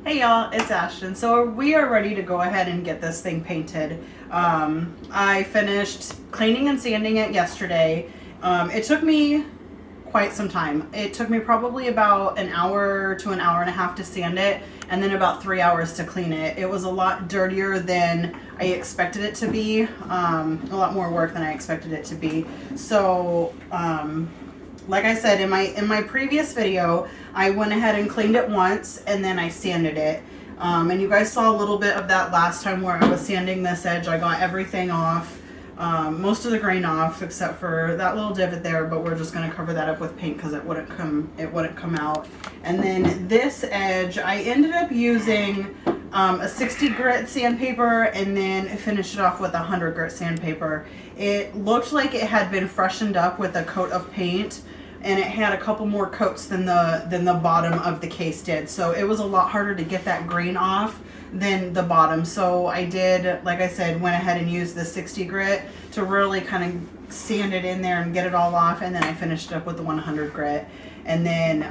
Hey y'all, it's Ashton. So we are ready to go ahead and get this thing painted. I finished cleaning and sanding it yesterday. It took me quite some time. It took me probably about an hour to an hour and a half to sand it, and then about 3 hours to clean it. It was a lot dirtier than I expected it to be, a lot more work than I expected it to be. So like I said in my previous video, I went ahead and cleaned it once and then I sanded it. And you guys saw a little bit of that last time where I was sanding this edge. I got everything off, most of the grain off except for that little divot there, but we're just going to cover that up with paint because it wouldn't come out. And then this edge, I ended up using a 60 grit sandpaper and then finished it off with a 100 grit sandpaper. It looked like it had been freshened up with a coat of paint, and it had a couple more coats than the bottom of the case did. So it was a lot harder to get that grain off than the bottom. So I did, like I said, went ahead and used the 60 grit to really kind of sand it in there and get it all off, and then I finished it up with the 100 grit. And then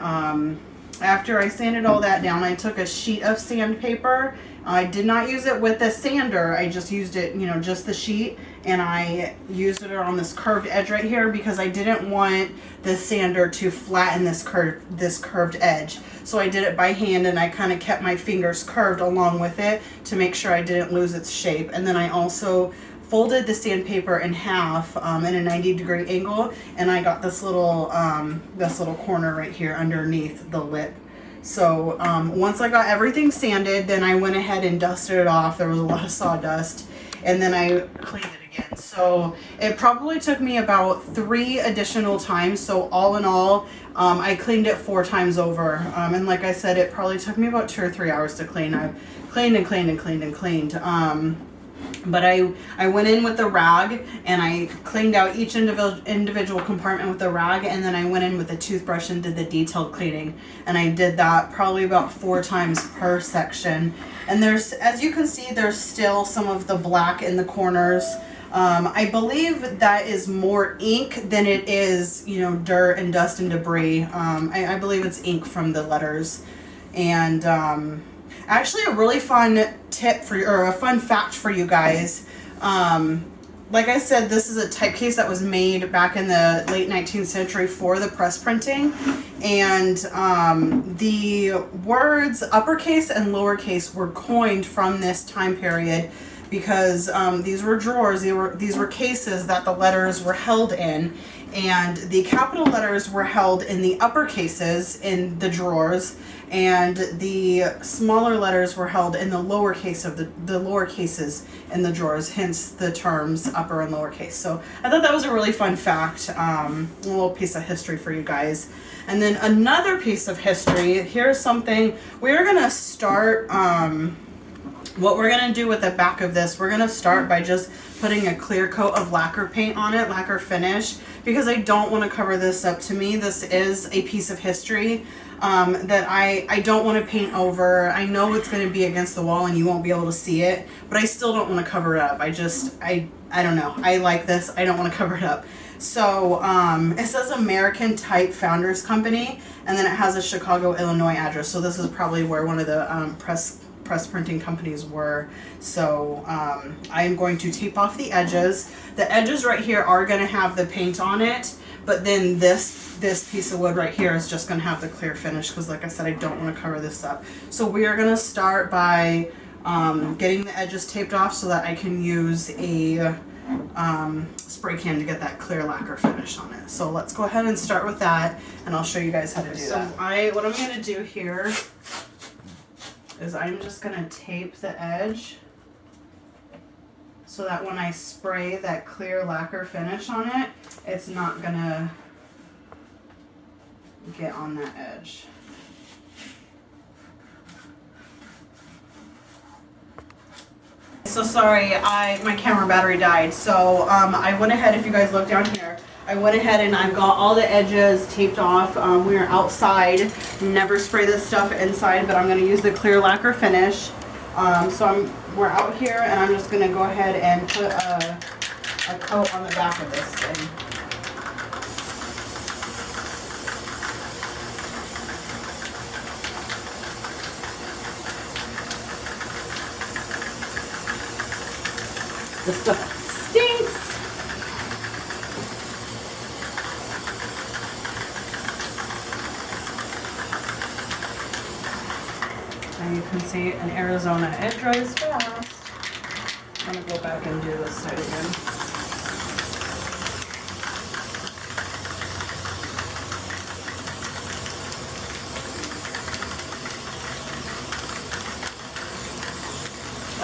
after I sanded all that down, I took a sheet of sandpaper. I did not use it with a sander. I just used it, just the sheet, and I used it on this curved edge right here because I didn't want the sander to flatten this curved edge. So I did it by hand, and I kind of kept my fingers curved along with it to make sure I didn't lose its shape. And then I also folded the sandpaper in half in a 90-degree angle, and I got this little corner right here underneath the lip. So once I got everything sanded, then I went ahead and dusted it off. There was a lot of sawdust, and then I cleaned it again. So it probably took me about 3 additional times. So all in all, I cleaned it 4 times over. And like I said, it probably took me about 2 or 3 hours to clean. I cleaned and cleaned and cleaned and cleaned. But I went in with the rag and I cleaned out each individual compartment with the rag, and then I went in with a toothbrush and did the detailed cleaning. And I did that probably about 4 times per section. And there's, as you can see, there's still some of the black in the corners. I believe that is more ink than it is, dirt and dust and debris. I believe it's ink from the letters. And actually a really fun tip or a fun fact for you guys. Like I said, this is a typeface that was made back in the late 19th century for the press printing, and the words uppercase and lowercase were coined from this time period because these were drawers, these were cases that the letters were held in, and the capital letters were held in the upper cases in the drawers, and the smaller letters were held in the lower case of the lower cases in the drawers, hence the terms upper and lower case. So I thought that was a really fun fact, a little piece of history for you guys. And then another piece of history, here's something we're gonna start. What we're going to do with the back of this, we're going to start by just putting a clear coat of lacquer paint on it, lacquer finish, because I don't want to cover this up. To me, this is a piece of history that I don't want to paint over. I know it's going to be against the wall and you won't be able to see it, but I still don't want to cover it up. I don't know. I like this. I don't want to cover it up. So it says American Type Founders Company, and then it has a Chicago, Illinois address. So this is probably where one of the press printing companies were. So I am going to tape off the edges. The edges right here are going to have the paint on it, but then this piece of wood right here is just going to have the clear finish because, like I said, I don't want to cover this up. So we are going to start by getting the edges taped off so that I can use a spray can to get that clear lacquer finish on it. So let's go ahead and start with that, and I'll show you guys how to do that. So what I'm going to do here is I'm just going to tape the edge so that when I spray that clear lacquer finish on it, it's not going to get on that edge. So sorry, my camera battery died. So I went ahead, if you guys look down here, I went ahead and I've got all the edges taped off. We are outside. Never spray this stuff inside, but I'm going to use the clear lacquer finish. We're out here, and I'm just going to go ahead and put a coat on the back of this thing. This stuff stinks. And you can see in Arizona, it dries fast. I'm gonna go back and do this side again.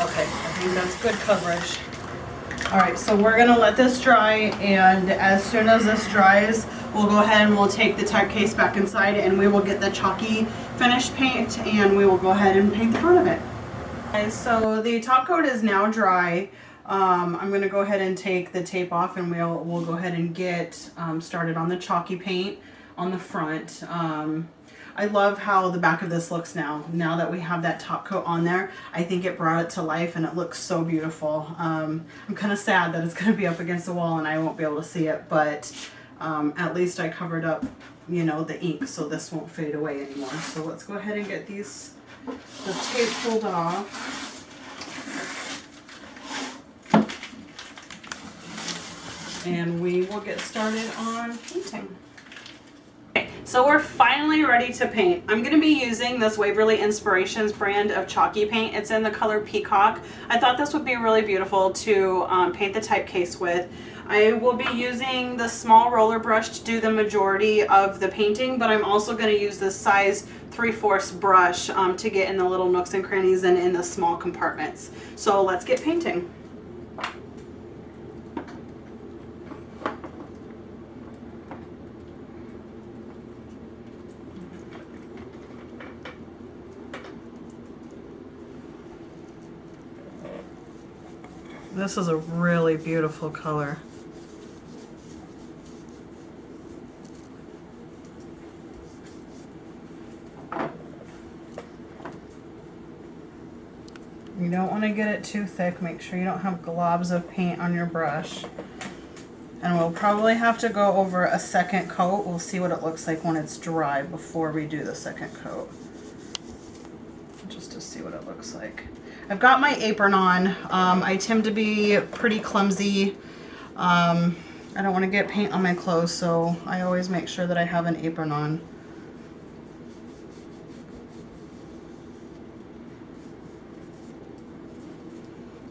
Okay, I think that's good coverage. All right, so we're gonna let this dry, and as soon as this dries, we'll go ahead and we'll take the type case back inside and we will get the chalky finished paint and we will go ahead and paint the front of it. Okay, so the top coat is now dry. I'm gonna go ahead and take the tape off and we'll go ahead and get started on the chalky paint on the front. I love how the back of this looks now that we have that top coat on there. I think it brought it to life and it looks so beautiful. I'm kind of sad that it's going to be up against the wall and I won't be able to see it, but at least I covered up, you know, the ink so this won't fade away anymore. So let's go ahead and get the tape pulled off. And we will get started on painting. So we're finally ready to paint. I'm going to be using this Waverly Inspirations brand of chalky paint. It's in the color Peacock. I thought this would be really beautiful to paint the typeface with. I will be using the small roller brush to do the majority of the painting, but I'm also going to use this size 3/4 brush to get in the little nooks and crannies and in the small compartments. So let's get painting. This is a really beautiful color. You don't want to get it too thick. Make sure you don't have globs of paint on your brush. And we'll probably have to go over a second coat. We'll see what it looks like when it's dry before we do the second coat. Just to see what it looks like. I've got my apron on. I tend to be pretty clumsy. I don't want to get paint on my clothes, so I always make sure that I have an apron on.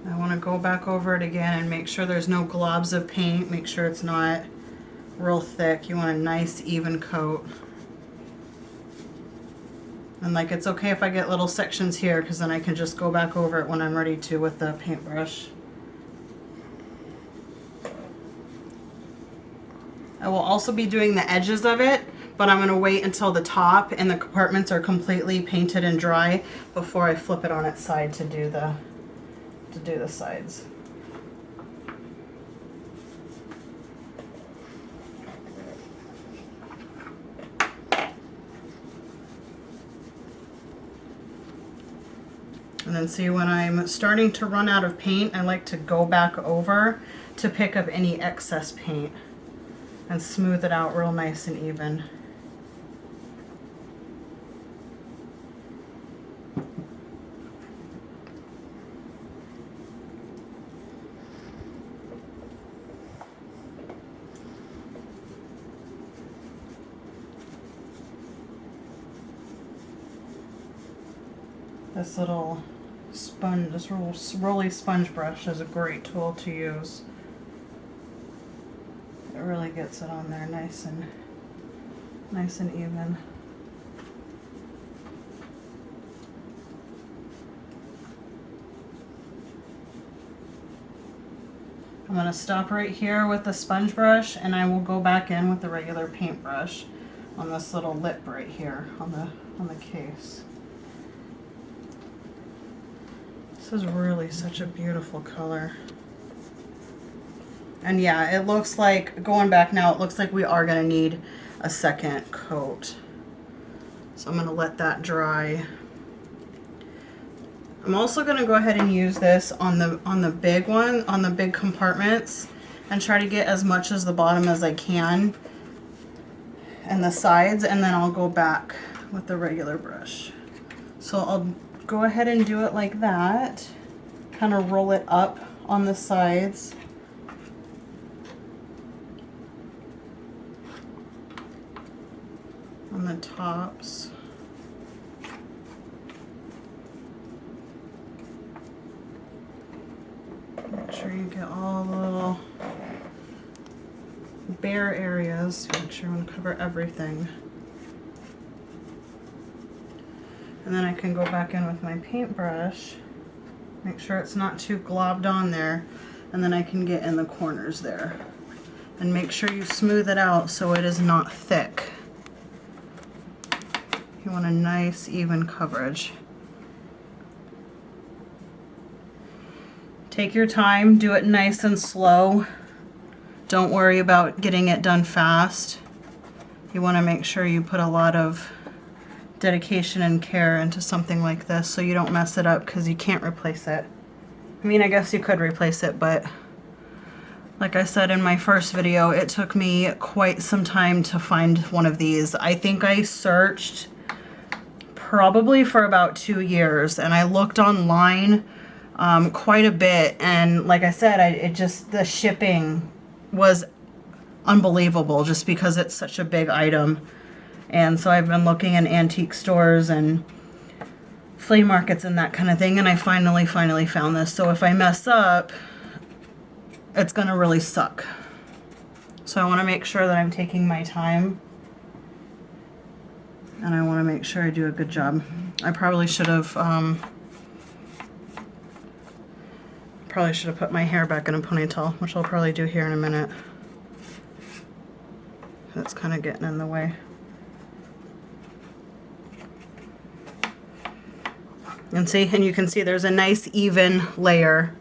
I want to go back over it again and make sure there's no globs of paint. Make sure it's not real thick. You want a nice even coat. And like, it's okay if I get little sections here because then I can just go back over it when I'm ready to with the paintbrush. I will also be doing the edges of it, but I'm going to wait until the top and the compartments are completely painted and dry before I flip it on its side to do the sides. And then see, when I'm starting to run out of paint, I like to go back over to pick up any excess paint and smooth it out real nice and even. This little sponge, this little rolly sponge brush is a great tool to use. It really gets it on there nice and even. I'm going to stop right here with the sponge brush and I will go back in with the regular paintbrush on this little lip right here on the case. This is really such a beautiful color. And yeah, it looks like, going back now, it looks like we are going to need a second coat. So I'm going to let that dry. I'm also going to go ahead and use this on the big one, on the big compartments, and try to get as much as the bottom as I can and the sides, and then I'll go back with the regular brush. So I'll go ahead and do it like that, kind of roll it up on the sides. On the tops. Make sure you get all the little bare areas. Make sure you want to cover everything. And then I can go back in with my paintbrush. Make sure it's not too globbed on there. And then I can get in the corners there. And make sure you smooth it out so it is not thick. You want a nice even coverage. Take your time, do it nice and slow. Don't worry about getting it done fast. You want to make sure you put a lot of dedication and care into something like this so you don't mess it up, because you can't replace it. I mean, I guess you could replace it, but like I said in my first video, it took me quite some time to find one of these. I think I searched probably for about 2 years, and I looked online quite a bit, and like I said, the shipping was unbelievable just because it's such a big item. And so I've been looking in antique stores and flea markets and that kind of thing, and I finally found this. So if I mess up, it's gonna really suck. So I want to make sure that I'm taking my time, and I want to make sure I do a good job. I probably should have put my hair back in a ponytail, which I'll probably do here in a minute. That's kind of getting in the way. And you can see there's a nice even layer.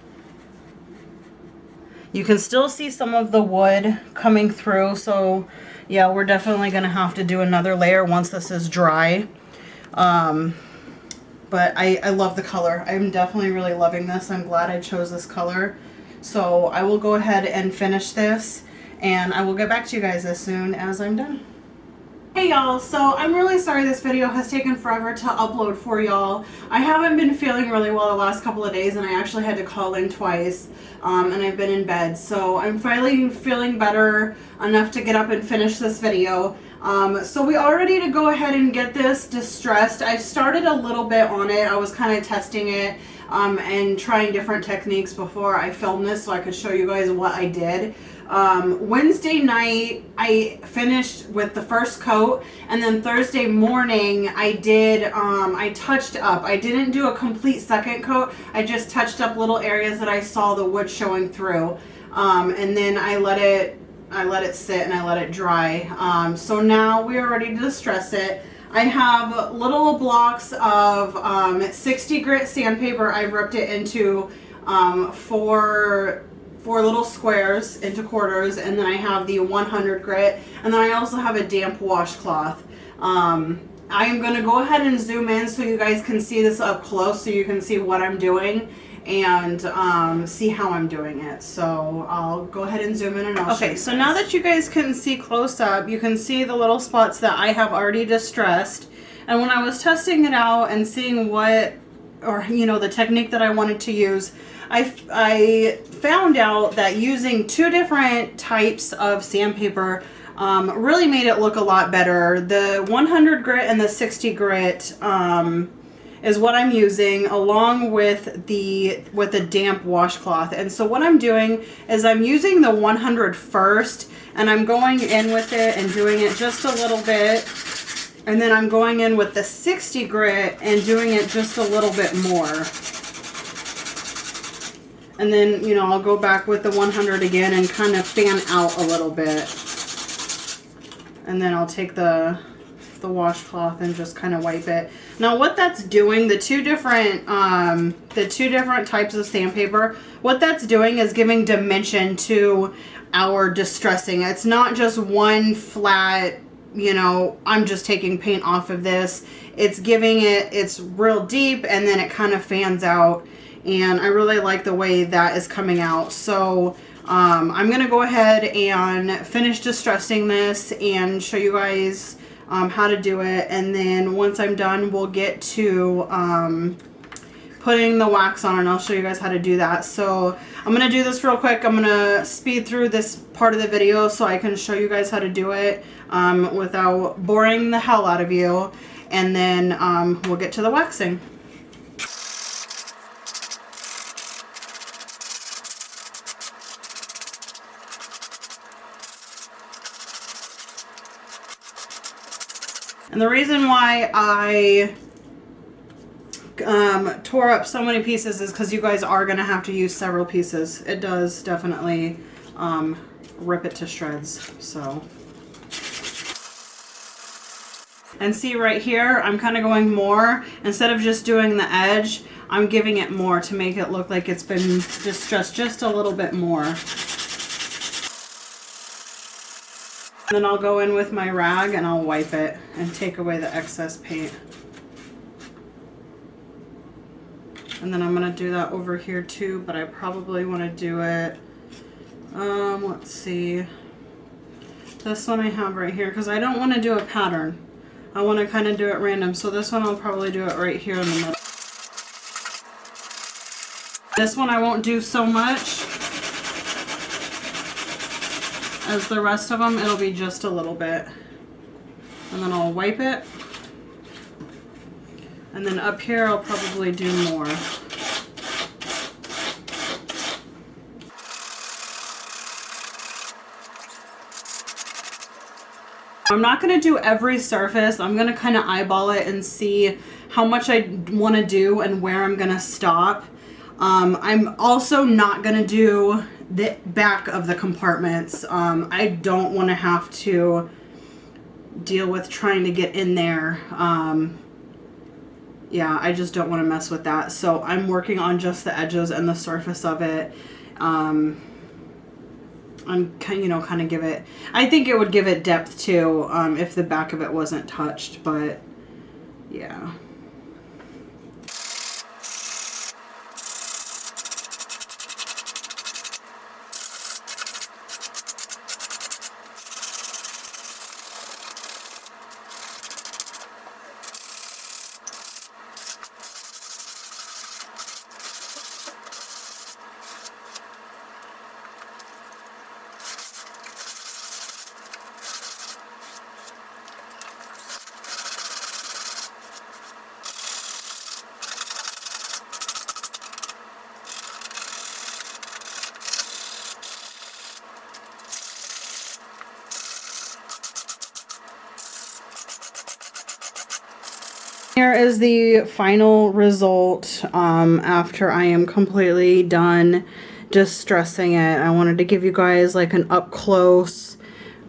You can still see some of the wood coming through, so yeah, we're definitely gonna have to do another layer once this is dry. But I love the color. I'm definitely really loving this. I'm glad I chose this color. So I will go ahead and finish this, and I will get back to you guys as soon as I'm done. Hey y'all, so I'm really sorry this video has taken forever to upload for y'all. I haven't been feeling really well the last couple of days, and I actually had to call in twice, and I've been in bed. So I'm finally feeling better enough to get up and finish this video. So we are ready to go ahead and get this distressed. I started a little bit on it. I was kind of testing it and trying different techniques before I filmed this so I could show you guys what I did. Wednesday night I finished with the first coat, and then Thursday morning I did, I touched up. I didn't do a complete second coat. I just touched up little areas that I saw the wood showing through. And then I let it sit and I let it dry. So now we are ready to distress it. I have little blocks of 60 grit sandpaper. I ripped it into four little squares into quarters, and then I have the 100 grit, and then I also have a damp washcloth. I am going to go ahead and zoom in so you guys can see this up close, so you can see what I'm doing and see how I'm doing it. So I'll go ahead and zoom in and I'll show you guys. So now that you guys can see close up, you can see the little spots that I have already distressed. And when I was testing it out and seeing the technique that I wanted to use, I found out that using 2 different types of sandpaper really made it look a lot better. The 100 grit and the 60 grit is what I'm using, along with the damp washcloth. And so what I'm doing is I'm using the 100 first, and I'm going in with it and doing it just a little bit. And then I'm going in with the 60 grit and doing it just a little bit more. And then, I'll go back with the 100 again and kind of fan out a little bit. And then I'll take the washcloth and just kind of wipe it. Now what that's doing, the two different types of sandpaper, what that's doing is giving dimension to our distressing. It's not just one flat, I'm just taking paint off of this. It's it's real deep, and then it kind of fans out, and I really like the way that is coming out. So I'm gonna go ahead and finish distressing this and show you guys how to do it, and then once I'm done, we'll get to putting the wax on, and I'll show you guys how to do that. So I'm going to do this real quick. I'm going to speed through this part of the video so I can show you guys how to do it without boring the hell out of you. And then we'll get to the waxing. And the reason why I tore up so many pieces is because you guys are going to have to use several pieces. It does definitely rip it to shreds. So, and see right here, I'm kind of going more. Instead of just doing the edge, I'm giving it more to make it look like it's been distressed just a little bit more. Then I'll go in with my rag and I'll wipe it and take away the excess paint. And then I'm going to do that over here too, but I probably want to do it, let's see, this one I have right here, because I don't want to do a pattern. I want to kind of do it random, so this one I'll probably do it right here in the middle. This one I won't do so much as the rest of them. It'll be just a little bit. And then I'll wipe it. And then up here I'll probably do more. I'm not going to do every surface. I'm going to kind of eyeball it and see how much I want to do and where I'm going to stop. I'm also not going to do the back of the compartments. I don't want to have to deal with trying to get in there. Yeah, I just don't want to mess with that. So I'm working on just the edges and the surface of it. And kind of give it, I think it would give it depth too, if the back of it wasn't touched, but yeah. Here is the final result after I am completely done distressing it. I wanted to give you guys like an up close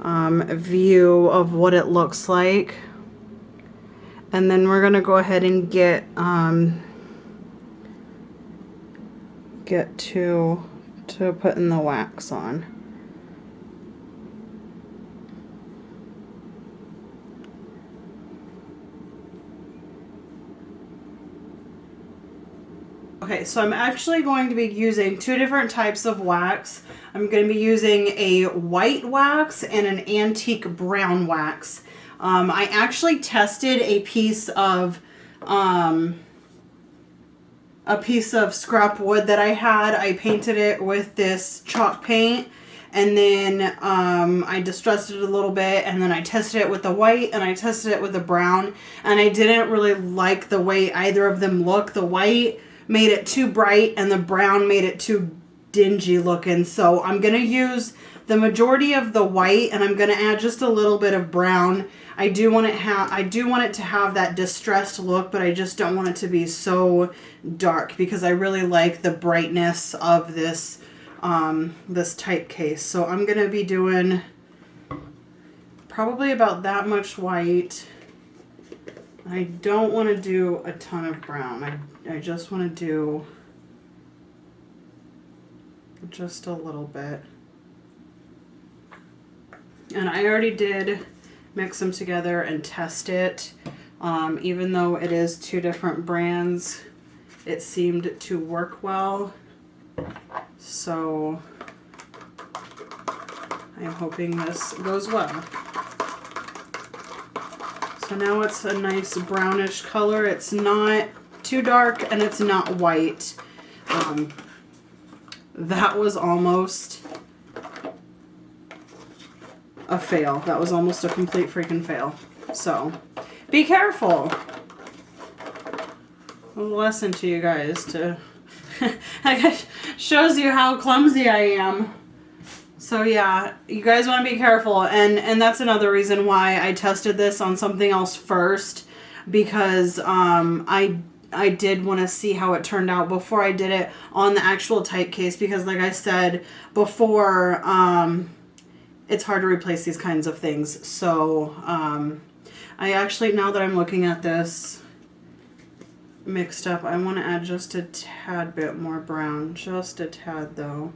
view of what it looks like. And then we're gonna go ahead and get to putting the wax on. Okay, so I'm actually going to be using two different types of wax. I'm going to be using a white wax and an antique brown wax. I actually tested a piece of scrap wood that I had. I painted it with this chalk paint, and then I distressed it a little bit, and then I tested it with the white and I tested it with the brown, and I didn't really like the way either of them look. The white made it too bright and the brown made it too dingy looking. So I'm going to use the majority of the white and I'm going to add just a little bit of brown. I do want it to have that distressed look, but I just don't want it to be so dark because I really like the brightness of this this type case. So I'm going to be doing probably about that much white. I don't want to do a ton of brown. I just want to do just a little bit. And I already did mix them together and test it. Even though it is two different brands, it seemed to work well. So I'm hoping this goes well. So now it's a nice brownish color. It's not too dark and it's not white. That was almost a fail. That was almost a complete freaking fail. So be careful. A lesson to you guys to shows you how clumsy I am. So yeah, you guys want to be careful, and that's another reason why I tested this on something else first, because I did want to see how it turned out before I did it on the actual type case, because like I said before, it's hard to replace these kinds of things. So I actually, now that I'm looking at this mixed up, I want to add just a tad bit more brown, just a tad though.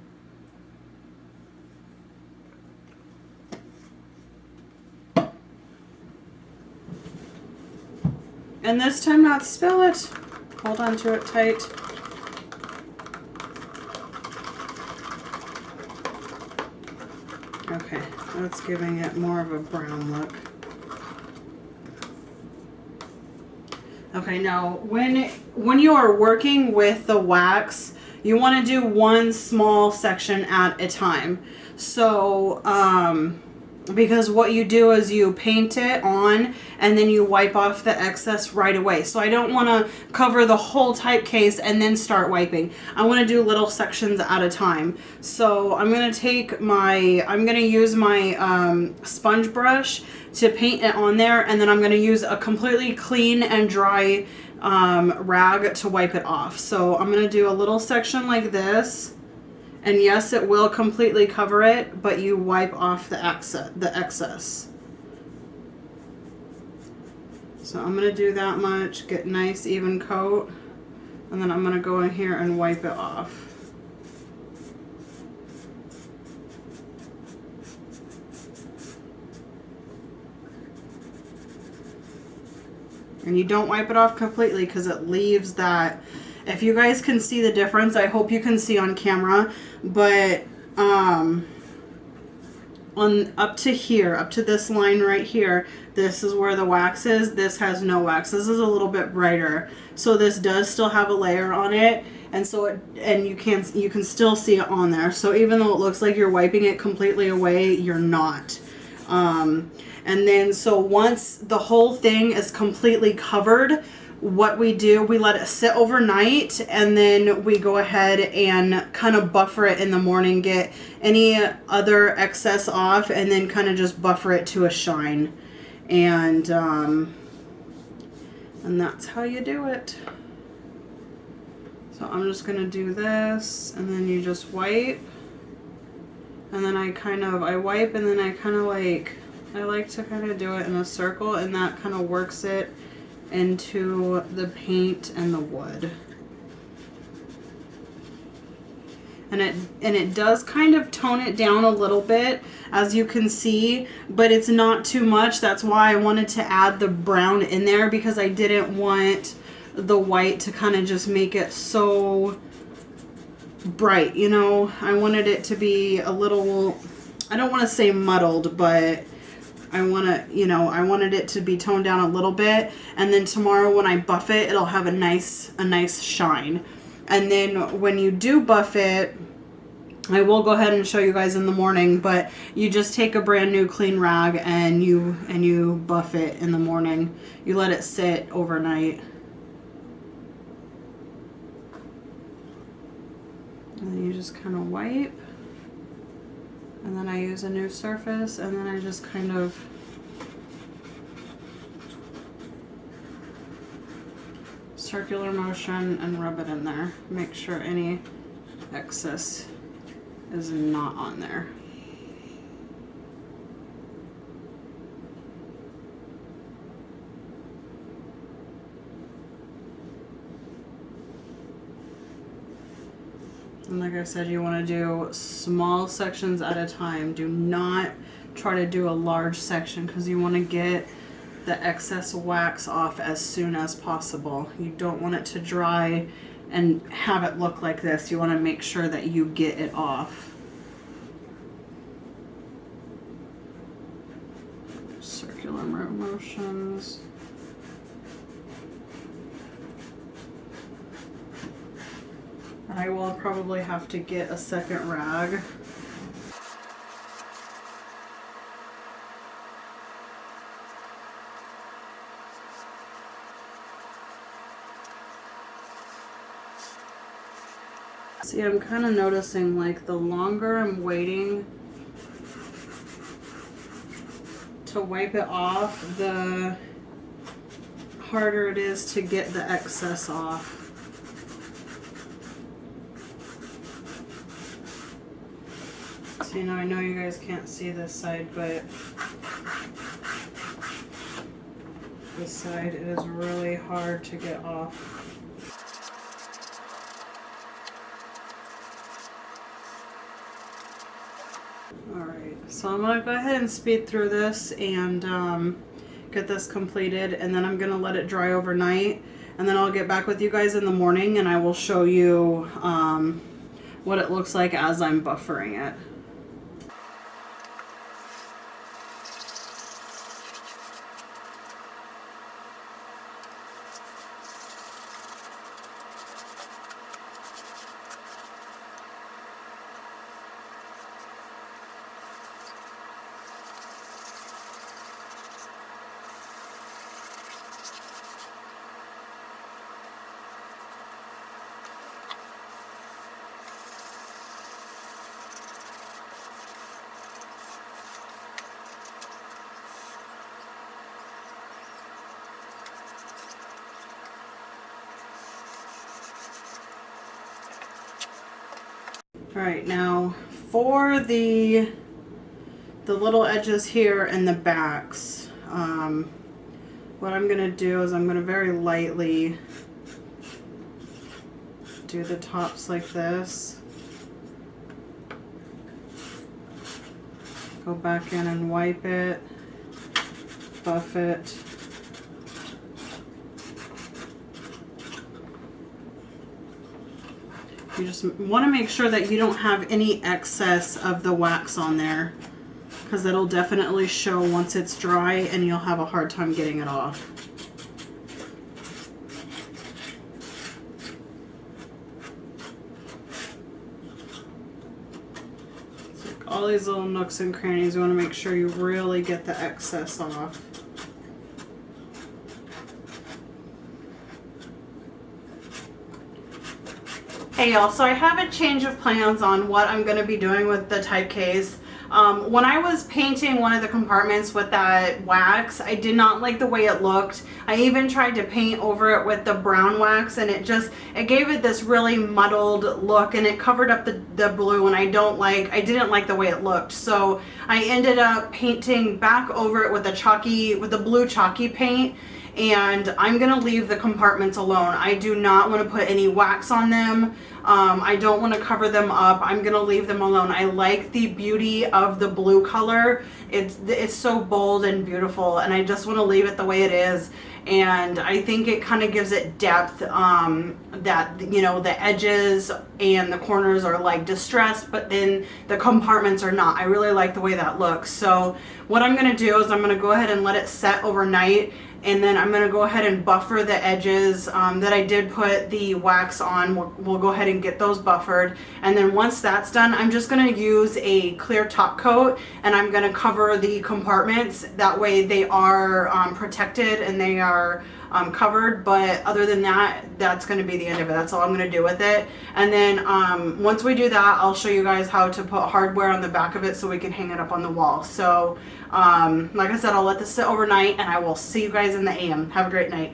And this time not spill it. Hold on to it tight. Okay, that's giving it more of a brown look. Okay, now when you are working with the wax, you want to do one small section at a time. So, because what you do is you paint it on and then you wipe off the excess right away. So I don't want to cover the whole type case and then start wiping. I want to do little sections at a time. So I'm going to take I'm going to use my sponge brush to paint it on there, and then I'm going to use a completely clean and dry rag to wipe it off. So I'm going to do a little section like this. And yes, it will completely cover it, but you wipe off the excess. So I'm going to do that much, get nice even coat, and then I'm going to go in here and wipe it off. And you don't wipe it off completely because it leaves that. If you guys can see the difference, I hope you can see on camera, but on up to here, up to this line right here, this is where the wax is. This has no wax. This is a little bit brighter. So this does still have a layer on it, and so you can still see it on there. So even though it looks like you're wiping it completely away, you're not. And then so once the whole thing is completely covered, what we do, we let it sit overnight, and then we go ahead and kind of buffer it in the morning, get any other excess off, and then kind of just buffer it to a shine. And that's how you do it. So I'm just going to do this, and then you just wipe. And then I wipe, and then I like to kind of do it in a circle, and that kind of works it into the paint and the wood. And it does kind of tone it down a little bit, as you can see, but it's not too much. That's why I wanted to add the brown in there, because I didn't want the white to kind of just make it so bright, you know. I wanted it to be a little, I don't want to say muddled, but I wanted it to be toned down a little bit, and then tomorrow when I buff it, it'll have a nice shine. And then when you do buff it, I will go ahead and show you guys in the morning, but you just take a brand new clean rag and you buff it in the morning. You let it sit overnight. And then you just kind of wipe. And then I use a new surface, and then I just kind of circular motion and rub it in there. Make sure any excess is not on there. And like I said, you want to do small sections at a time. Do not try to do a large section, because you want to get the excess wax off as soon as possible. You don't want it to dry and have it look like this. You want to make sure that you get it off. Circular motions. I will probably have to get a second rag. See, I'm kind of noticing like the longer I'm waiting to wipe it off, the harder it is to get the excess off. So, you know, I know you guys can't see this side, but this side is really hard to get off. Alright, so I'm going to go ahead and speed through this and get this completed, and then I'm going to let it dry overnight, and then I'll get back with you guys in the morning and I will show you what it looks like as I'm buffering it. Alright, now for the little edges here and the backs, what I'm going to do is I'm going to very lightly do the tops like this. Go back in and wipe it, buff it. You just want to make sure that you don't have any excess of the wax on there, because it'll definitely show once it's dry and you'll have a hard time getting it off. It's like all these little nooks and crannies, you want to make sure you really get the excess off. Hey y'all, so I have a change of plans on what I'm going to be doing with the type case. When I was painting one of the compartments with that wax, I did not like the way it looked. I even tried to paint over it with the brown wax, and it gave it this really muddled look, and it covered up the blue, and I didn't like the way it looked. So I ended up painting back over it with the blue chalky paint. And I'm going to leave the compartments alone. I do not want to put any wax on them. I don't want to cover them up. I'm going to leave them alone. I like the beauty of the blue color. It's so bold and beautiful, and I just want to leave it the way it is. And I think it kind of gives it depth, that, you know, the edges and the corners are like distressed, but then the compartments are not. I really like the way that looks. So what I'm going to do is I'm going to go ahead and let it set overnight. And then I'm going to go ahead and buffer the edges that I did put the wax on. We'll go ahead and get those buffered. And then once that's done, I'm just going to use a clear top coat, and I'm going to cover the compartments. That way they are protected and they are covered. But other than that, that's going to be the end of it. That's all I'm going to do with it. And then once we do that, I'll show you guys how to put hardware on the back of it so we can hang it up on the wall. So like I said, I'll let this sit overnight, and I will see you guys in the AM. Have a great night.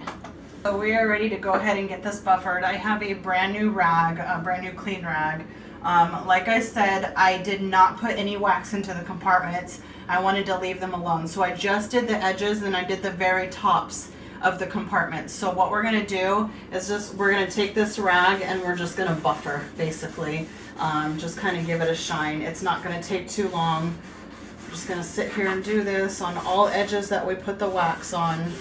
So we are ready to go ahead and get this buffered. I have a brand new rag, a brand new clean rag. Like I said, I did not put any wax into the compartments. I wanted to leave them alone. So I just did the edges, and I did the very tops of the compartments. So what we're going to do is we're going to take this rag and we're just going to buffer, basically. Just kind of give it a shine. It's not going to take too long. I'm just going to sit here and do this on all edges that we put the wax on. And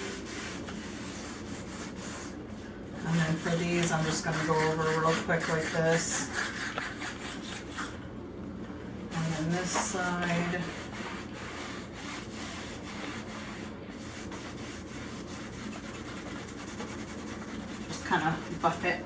then for these, I'm just going to go over real quick like this. And then this side. Just kind of buff it.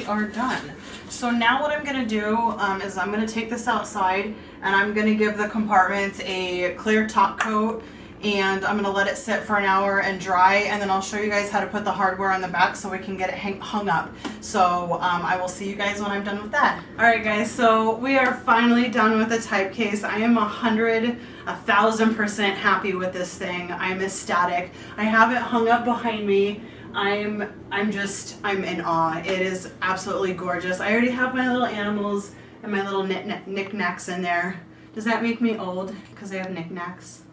are done. So now what I'm going to do is I'm going to take this outside and I'm going to give the compartments a clear top coat, and I'm going to let it sit for an hour and dry, and then I'll show you guys how to put the hardware on the back so we can get it hung up. So I will see you guys when I'm done with that. Alright guys, so we are finally done with the type case. I am 1,000% happy with this thing. I'm ecstatic. I have it hung up behind me. I'm in awe. It is absolutely gorgeous. I already have my little animals and my little knickknacks in there. Does that make me old because I have knickknacks?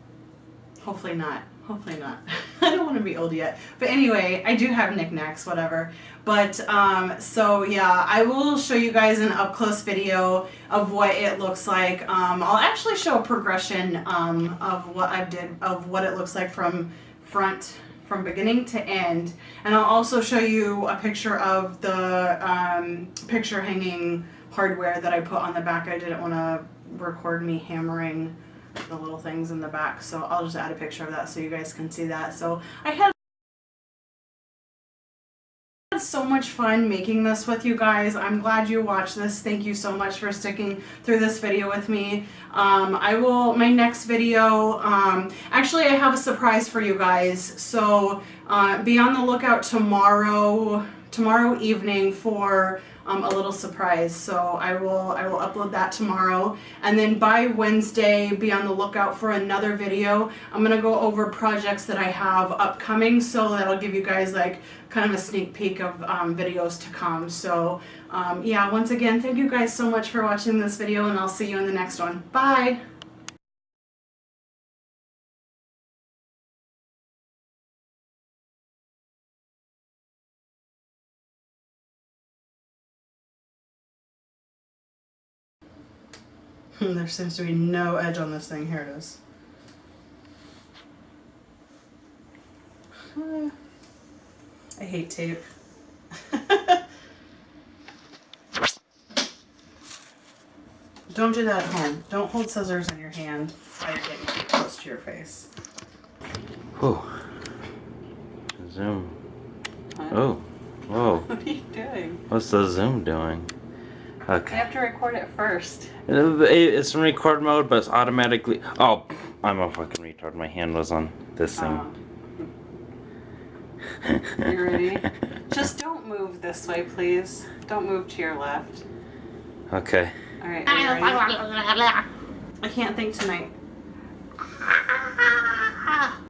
Hopefully not. Hopefully not. I don't want to be old yet. But anyway, I do have knickknacks, whatever. But, so yeah, I will show you guys an up-close video of what it looks like. I'll actually show a progression of what it looks like from beginning to end. And I'll also show you a picture of the picture hanging hardware that I put on the back. I didn't want to record me hammering the little things in the back, so I'll just add a picture of that so you guys can see that. So I had so much fun making this with you guys. I'm glad you watched this. Thank you so much for sticking through this video with me. My next video, actually I have a surprise for you guys, so be on the lookout tomorrow evening for a little surprise. So I will upload that tomorrow, and then by Wednesday be on the lookout for another video. I'm gonna go over projects that I have upcoming, so that'll give you guys like kind of a sneak peek of videos to come. So yeah, once again, thank you guys so much for watching this video, and I'll see you in the next one. Bye. There seems to be no edge on this thing. Here it is. I hate tape. Don't do that at home. Don't hold scissors in your hand while you're getting too close to your face. Whew. Zoom. Huh? Oh. Whoa. What are you doing? What's the Zoom doing? Okay. You have to record it first. It's in record mode, but it's automatically... Oh, I'm a fucking retard. My hand was on this thing. You ready? Just don't move this way, please. Don't move to your left. Okay. Alright, are you ready? I can't think tonight.